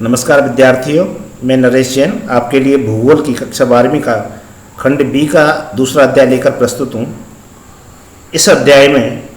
नमस्कार विद्यार्थियों, मैं नरेश जैन आपके लिए भूगोल की कक्षा 12वीं का खंड बी का दूसरा अध्याय लेकर प्रस्तुत हूँ। इस अध्याय में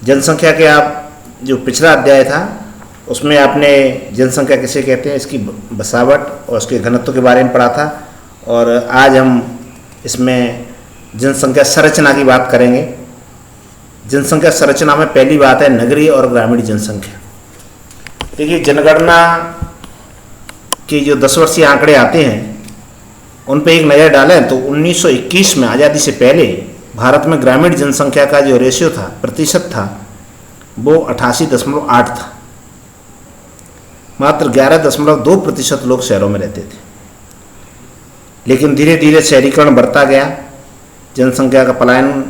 जनसंख्या के आप जो पिछला अध्याय था उसमें आपने जनसंख्या किसे कहते हैं, इसकी बसावट और उसके घनत्व के बारे में पढ़ा था, और आज हम इसमें जनसंख्या संरचना की बात करेंगे। जनसंख्या संरचना में पहली बात है नगरीय और ग्रामीण जनसंख्या। देखिए, जनगणना के जो 10 वर्षीय आंकड़े आते हैं उन पे एक नज़र डालें तो 1921 में आज़ादी से पहले भारत में ग्रामीण जनसंख्या का जो रेशियो था, प्रतिशत था, वो 88.8 था। मात्र 11.2% लोग शहरों में रहते थे। लेकिन धीरे धीरे शहरीकरण बढ़ता गया, जनसंख्या का पलायन,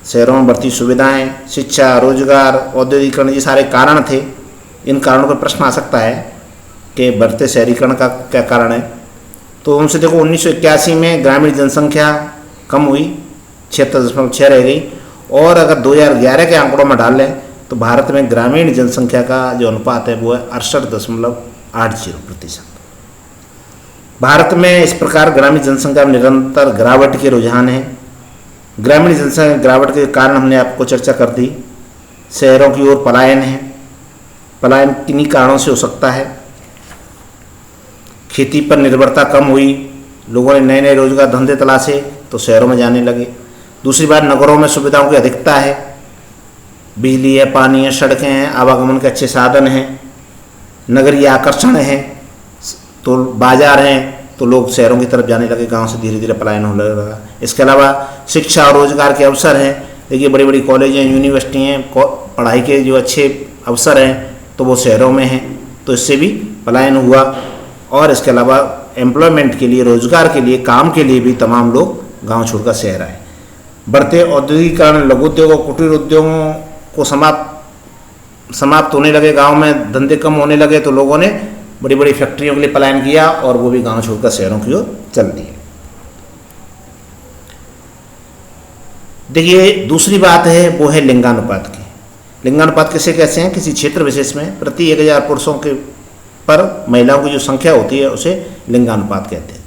शहरों में बढ़ती सुविधाएं, शिक्षा, रोजगार, औद्योगिकरण, ये सारे कारण थे। इन कारणों पर प्रश्न आ सकता है कि बढ़ते शहरीकरण का क्या कारण है। तो उनसे देखो, 1981 में ग्रामीण जनसंख्या कम हुई, 76.6 रह गई, और अगर 2011 के आंकड़ों में डाल लें तो भारत में ग्रामीण जनसंख्या का जो अनुपात है वो है 68.80%। भारत में इस प्रकार ग्रामीण जनसंख्या में निरंतर गिरावट के रुझान है। ग्रामीण जनसंख्या गिरावट के कारण हमने आपको चर्चा कर दी। शहरों की ओर पलायन है, पलायन किन्हीं कारणों से हो सकता है। खेती पर निर्भरता कम हुई, लोगों ने नए नए रोजगार धंधे तलाशे तो शहरों में जाने लगे। दूसरी बात, नगरों में सुविधाओं की अधिकता है, बिजली है, पानी है, सड़कें हैं, आवागमन के अच्छे साधन हैं, नगरीय आकर्षण हैं, तो बाजार हैं, तो लोग शहरों की तरफ जाने लगे, गांव से धीरे धीरे पलायन होने लगा। इसके अलावा शिक्षा और रोजगार के अवसर हैं। देखिए, बड़ी बड़ी कॉलेज हैं, यूनिवर्सिटी हैं, पढ़ाई के जो अच्छे अवसर हैं तो वो शहरों में हैं, तो इससे भी पलायन हुआ। और इसके अलावा एम्प्लॉयमेंट के लिए, रोजगार के लिए, काम के लिए भी तमाम लोग गांव छोड़कर शहर आए। बढ़ते औद्योगिकरण, लघु उद्योगों, कुटीर उद्योगों को समाप्त होने लगे, गांव में धंधे कम होने लगे, तो लोगों ने बड़ी बड़ी फैक्ट्रियों के लिए पलायन किया और वो भी गांव छोड़कर शहरों की ओर चल दिए। देखिए, दूसरी बात है वो है लिंगानुपात की। लिंगानुपात किसे कहते हैं? किसी क्षेत्र विशेष में प्रति 1000 पुरुषों के पर महिलाओं की जो संख्या होती है उसे लिंगानुपात कहते हैं।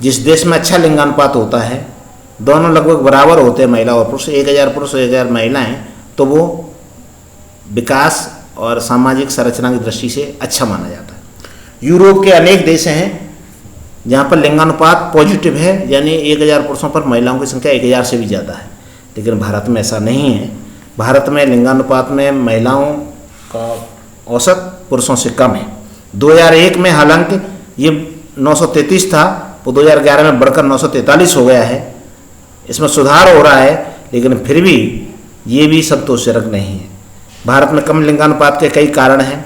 जिस देश में अच्छा लिंगानुपात होता है, दोनों लगभग बराबर होते हैं, महिला और पुरुष, 1000 पुरुष 1000 महिलाएं, तो वो विकास और सामाजिक संरचना की दृष्टि से अच्छा माना जाता है। यूरोप के अनेक देश हैं जहाँ पर लिंगानुपात पॉजिटिव है, यानी 1000 पुरुषों पर महिलाओं की संख्या 1000 से भी ज़्यादा है। लेकिन भारत में ऐसा नहीं है। भारत में लिंगानुपात में महिलाओं का औसत पुरुषों से कम है। 2001 में हालांकि ये 933 था, वो 2011 में बढ़कर 943 हो गया है। इसमें सुधार हो रहा है, लेकिन फिर भी ये भी संतोषजनक नहीं है। भारत में कम लिंगानुपात के कई कारण हैं।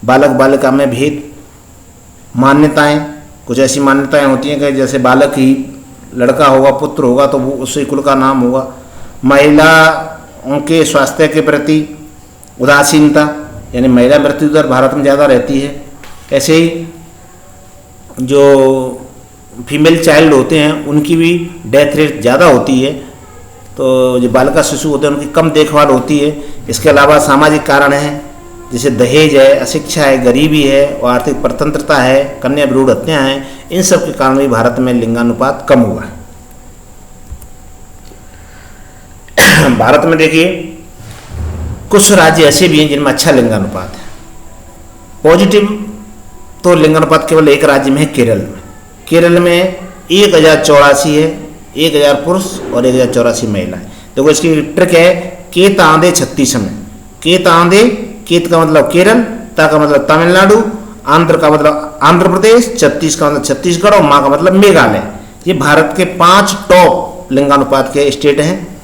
बालक बालिका में भेद, मान्यताएं, कुछ ऐसी मान्यताएं होती हैं कि जैसे बालक ही लड़का होगा, पुत्र होगा तो वो उसी कुल का नाम होगा। महिलाओं के स्वास्थ्य के प्रति उदासीनता, यानी महिला मृत्यु दर भारत में ज़्यादा रहती है। ऐसे ही जो फीमेल चाइल्ड होते हैं उनकी भी डेथ रेट ज़्यादा होती है, तो जो बालिका शिशु होते हैं उनकी कम देखभाल होती है। इसके अलावा सामाजिक कारण हैं, जैसे दहेज है, अशिक्षा है, गरीबी है, और आर्थिक परतंत्रता है, कन्या भ्रूण हत्या है। इन सब के कारण भी भारत में लिंगानुपात कम हुआ है। भारत में देखिए, कुछ राज्य ऐसे भी हैं जिनमें अच्छा लिंगानुपात है। पॉजिटिव तो लिंगानुपात केवल एक राज्य में है, केरल में। केरल में 1084 है, 1000 पुरुष और 1084 महिलाएं। देखो, इसकी ट्रिक है केत आंधे 36 में। केत आंधे, केत का मतलब केरल, ता का मतलब तमिलनाडु, आंध्र का मतलब आंध्र प्रदेश, 36 का मतलब छत्तीसगढ़ और माँ का मतलब मेघालय। ये भारत के 5 टॉप लिंगानुपात के स्टेट हैं।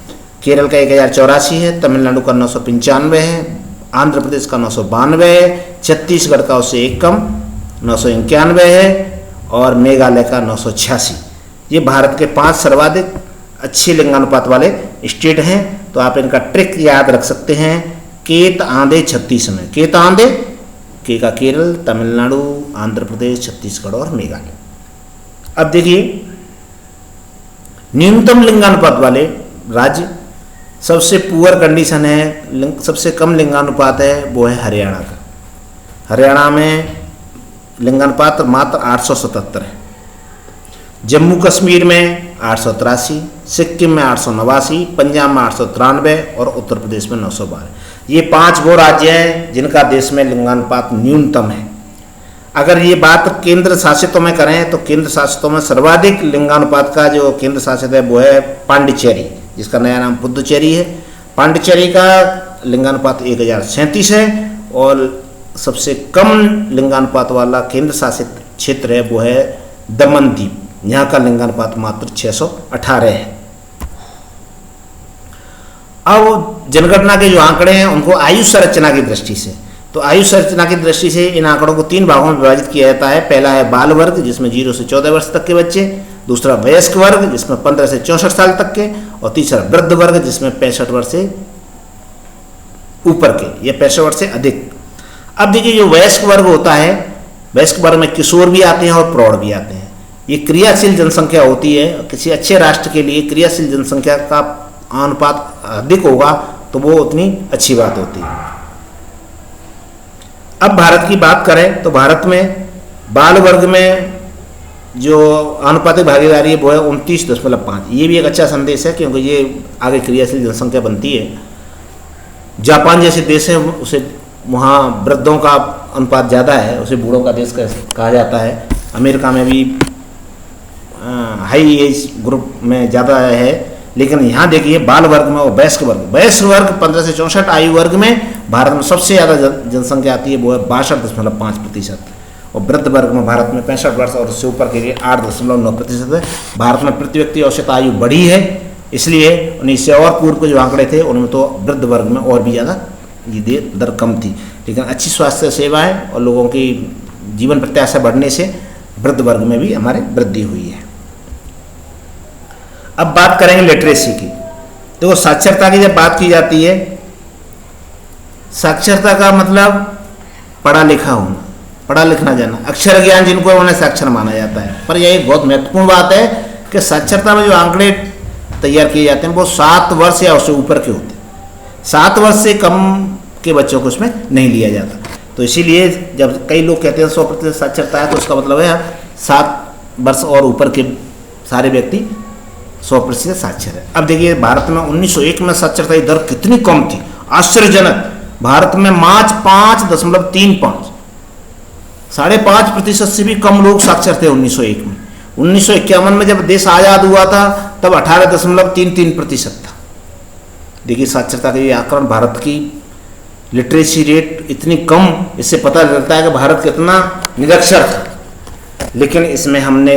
केरल का 1084 है, तमिलनाडु का 995 है, आंध्र प्रदेश का 992 है, छत्तीसगढ़ का उससे एक कम 991 है, और मेघालय का 986। ये भारत के 5 सर्वाधिक अच्छे लिंगानुपात वाले स्टेट हैं। तो आप इनका ट्रिक याद रख सकते हैं, केत आंधे 36 में। केत आंधे, के का केरल, तमिलनाडु, आंध्र प्रदेश, छत्तीसगढ़ और मेघालय। अब देखिए, न्यूनतम लिंगानुपात वाले राज्य, सबसे पुअर कंडीशन है, सबसे कम लिंगानुपात है, वो है हरियाणा का। हरियाणा में लिंगानुपात मात्र 877 है। जम्मू कश्मीर में 883, सिक्किम में 889, पंजाब में 893 और उत्तर प्रदेश में 912। ये 5 वो राज्य हैं जिनका देश में लिंगानुपात न्यूनतम है। अगर ये बात केंद्र शासितों में करें तो केंद्र शासितों में सर्वाधिक लिंगानुपात का जो केंद्र शासित है वो है पांडिचेरी, जिसका नया नाम पुदुचेरी है। पांडिचेरी का लिंगानुपात 1037 है और सबसे कम लिंगानुपात वाला केंद्र शासित क्षेत्र है वो है दमन द्वीप, यहाँ का लिंगानुपात मात्र 618 है। अब जनगणना के जो आंकड़े हैं उनको आयु संरचना की दृष्टि से, तो आयु संरचना की दृष्टि से इन आंकड़ों को 3 भागों में विभाजित किया जाता है। पहला है बाल वर्ग जिसमें 0 से 14 वर्ष तक के बच्चे, दूसरा वयस्क वर्ग जिसमें 15 से 64 साल तक के, और तीसरा वृद्ध वर्ग जिसमें 65 वर्ष से ऊपर के या 65 वर्ष से अधिक। अब देखिए जो वयस्क वर्ग होता है, वयस्क वर्ग में किशोर भी आते हैं और प्रौढ़ भी आते हैं। ये क्रियाशील जनसंख्या होती है। किसी अच्छे राष्ट्र के लिए क्रियाशील जनसंख्या का अनुपात अधिक होगा तो वो उतनी अच्छी बात होती है। अब भारत की बात करें तो भारत में बाल वर्ग में जो आनुपातिक भागीदारी है वो है 29.5। ये भी एक अच्छा संदेश है क्योंकि ये आगे क्रियाशील जनसंख्या बनती है। जापान जैसे देश है उसे वहाँ वृद्धों का अनुपात ज़्यादा है, उसे बूढ़ों का देश कहा जाता है। अमेरिका में भी हाई एज ग्रुप में ज़्यादा है, लेकिन यहाँ देखिए बाल वर्ग में और वयस्क वर्ग 15 से 64 आयु वर्ग में भारत में सबसे ज़्यादा जनसंख्या आती है वो है 62.5%, और वृद्ध वर्ग में भारत में 65 वर्ष और उससे ऊपर के लिए 8.9% है। भारत में प्रति व्यक्ति औसत आयु बढ़ी है, इसलिए 1900 से और पूर्व के जो आंकड़े थे उनमें तो वृद्ध वर्ग में और भी ज़्यादा ये दर कम थी। लेकिन अच्छी स्वास्थ्य सेवाएं और लोगों की जीवन प्रत्याशा बढ़ने से वृद्ध वर्ग में भी हमारे वृद्धि हुई है। अब बात करेंगे लिटरेसी की। तो साक्षरता की जब बात की जाती है, साक्षरता का मतलब पढ़ा लिखा होना, पढ़ा लिखना जाना, अक्षर ज्ञान जिनको उन्हें साक्षर माना जाता है। पर यह एक बहुत महत्वपूर्ण बात है कि साक्षरता में जो आंकड़े तैयार किए जाते हैं वो 7 वर्ष या उससे ऊपर के होते हैं। 7 वर्ष से कम के बच्चों को उसमें नहीं लिया जाता। तो इसीलिए जब कई लोग कहते हैं 100% साक्षरता है तो उसका मतलब है 7 वर्ष और ऊपर के सारे व्यक्ति 100% साक्षर है। अब देखिए भारत में 1901 में साक्षरता की दर कितनी कम थी, आश्चर्यजनक। भारत में मात्र 5.35, 5.5% से भी कम लोग साक्षर थे 1901 में। 1951 में जब देश आज़ाद हुआ था तब 18.33% था। देखिए साक्षरता का ये आंकड़न, भारत की लिटरेसी रेट इतनी कम, इससे पता लगता है कि भारत कितना निरक्षर था। लेकिन इसमें हमने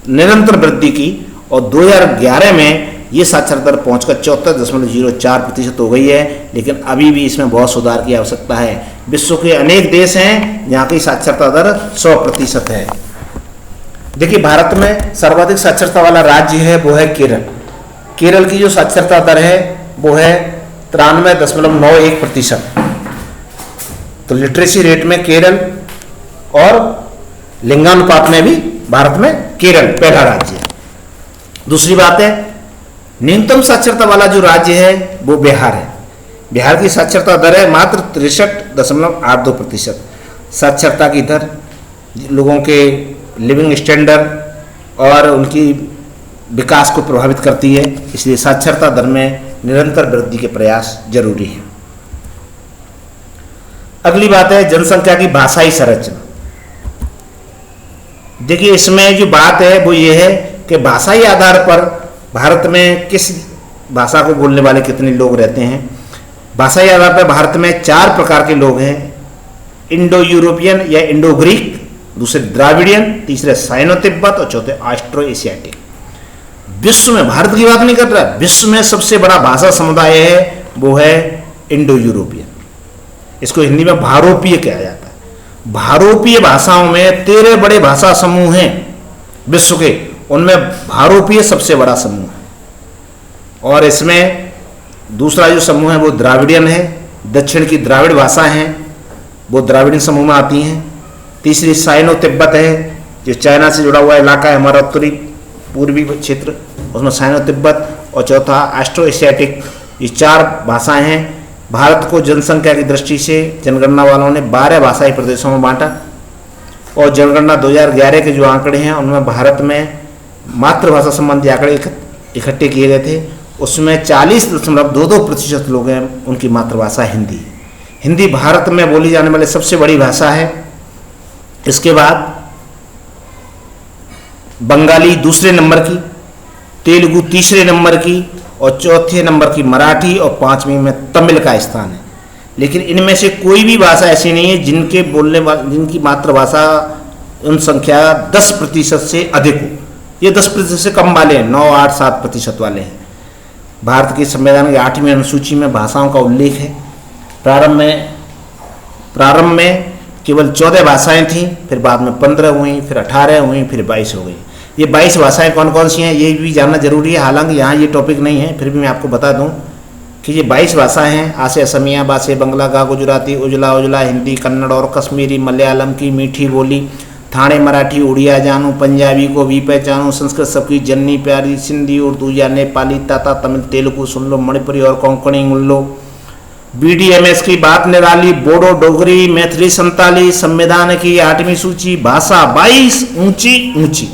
निरंतर वृद्धि की और 2011 में ये साक्षरता दर पहुंचकर 74.04% हो गई है। लेकिन अभी भी इसमें बहुत सुधार की आवश्यकता है। विश्व के अनेक देश हैं जहाँ की साक्षरता दर 100% है। देखिए भारत में सर्वाधिक साक्षरता वाला राज्य है वो है केरल। केरल की जो साक्षरता दर है वो है 93.91%। तो लिटरेसी रेट में केरल और लिंगानुपात में भी भारत में केरल पहला राज्य है। दूसरी बात है न्यूनतम साक्षरता वाला जो राज्य है वो बिहार है। बिहार की साक्षरता दर है मात्र 63.82%। साक्षरता की दर लोगों के लिविंग स्टैंडर्ड और उनकी विकास को प्रभावित करती है, इसलिए साक्षरता दर में निरंतर वृद्धि के प्रयास जरूरी है। अगली बात है जनसंख्या की भाषाई संरचना। देखिए इसमें जो बात है वो ये है कि भाषाई आधार पर भारत में किस भाषा को बोलने वाले कितने लोग रहते हैं। भाषाई आधार पर भारत में 4 प्रकार के लोग हैं, इंडो यूरोपियन या इंडो ग्रीक, दूसरे द्राविडियन, तीसरे साइनो तिब्बत और चौथे ऑस्ट्रो एशियाटिक। विश्व में, भारत की बात नहीं कर रहा, विश्व में सबसे बड़ा भाषा समुदाय है वो है इंडो यूरोपियन। इसको हिंदी में भारोपीय कहा जाता है। भारोपीय भाषाओं में 13 बड़े भाषा समूह हैं विश्व के, उनमें भारोपीय सबसे बड़ा समूह है। और इसमें दूसरा जो समूह है वो द्राविडियन है। दक्षिण की द्राविड़ भाषा हैं वो द्राविडियन समूह में आती हैं। तीसरी साइनो तिब्बत है जो चाइना से जुड़ा हुआ इलाका है, हमारा उत्तरी पूर्वी क्षेत्र, उसमें साइनो तिब्बत। और चौथा ऑस्ट्रो एशियाटिक। ये 4 भाषाएं हैं भारत को जनसंख्या की दृष्टि से जनगणना वालों ने 12 भाषाई प्रदेशों में बांटा और जनगणना 2011 के जो आंकड़े हैं उनमें भारत में मातृभाषा संबंधी आंकड़े इकट्ठे किए गए थे। उसमें 40.22% लोग हैं उनकी मातृभाषा हिंदी है। हिंदी भारत में बोली जाने वाली सबसे बड़ी भाषा है। इसके बाद बंगाली दूसरे नंबर की, तेलुगु तीसरे नंबर की और चौथे नंबर की मराठी और 5वीं में तमिल का स्थान है। लेकिन इनमें से कोई भी भाषा ऐसी नहीं है जिनकी मातृभाषा उन संख्या 10% से अधिक हो। ये 10% से कम वाले हैं, 9, 8, 7% वाले हैं। भारत के संविधान की 8वीं अनुसूची में भाषाओं का उल्लेख है। प्रारंभ में केवल 14 भाषाएं थीं, फिर बाद में 15 हुई, फिर 18 हुई, फिर 22 हो गई। ये 22 भाषाएं कौन कौन सी हैं ये भी जानना जरूरी है। हालांकि यहाँ ये टॉपिक नहीं है, फिर भी मैं आपको बता दूं कि ये 22 भाषाएं हैं। आसे असमिया, बासे बंगला, गा गुजराती, उजला, हिंदी, कन्नड़ और कश्मीरी, मलयालम की मीठी बोली, थाने मराठी, उड़िया जानू, पंजाबी को भी पहचानू, संस्कृत सबकी जननी प्यारी, सिंधी, उर्दू या नेपाली, ताता, तमिल, तेलुगु सुन लो, मणिपुरी और कोंकणी सुन लो, BDMS की बात निराली, बोडो, डोगरी, मैथिली, संताली, संविधान की 8वीं सूची, भाषा 22 ऊंची।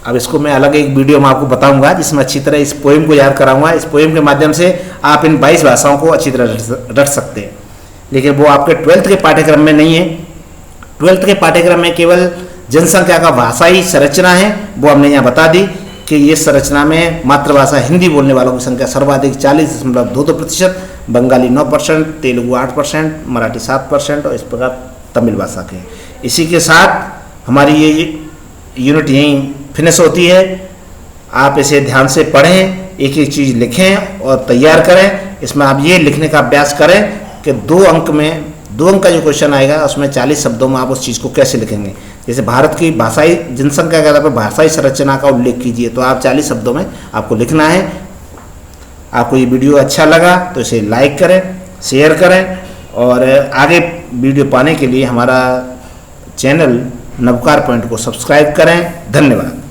अब इसको मैं अलग एक वीडियो में आपको बताऊंगा जिसमें अच्छी तरह इस पोएम को याद कराऊंगा। इस पोएम के माध्यम से आप इन 22 भाषाओं को अच्छी तरह रट सकते हैं। लेकिन वो आपके 12th के पाठ्यक्रम में नहीं है। 12th के पाठ्यक्रम में केवल जनसंख्या का भाषाई संरचना है, वो हमने यहाँ बता दी कि ये संरचना में मातृभाषा हिंदी बोलने वालों की संख्या सर्वाधिक 40.22%, बंगाली 9%, तेलुगु 8%, मराठी 7% और इस प्रकार तमिल भाषा के। इसी के साथ हमारी ये यूनिट यहीं फिनिश होती है। आप इसे ध्यान से पढ़ें, एक एक चीज़ लिखें और तैयार करें। इसमें आप ये लिखने का अभ्यास करें कि 2 अंक का जो क्वेश्चन आएगा उसमें 40 शब्दों में आप उस चीज़ को कैसे लिखेंगे। जैसे भारत की भाषाई जनसंख्या के आधार पर भाषाई संरचना का उल्लेख कीजिए, तो आप 40 शब्दों में आपको लिखना है। आपको ये वीडियो अच्छा लगा तो इसे लाइक करें, शेयर करें और आगे वीडियो पाने के लिए हमारा चैनल नवकार पॉइंट को सब्सक्राइब करें। धन्यवाद।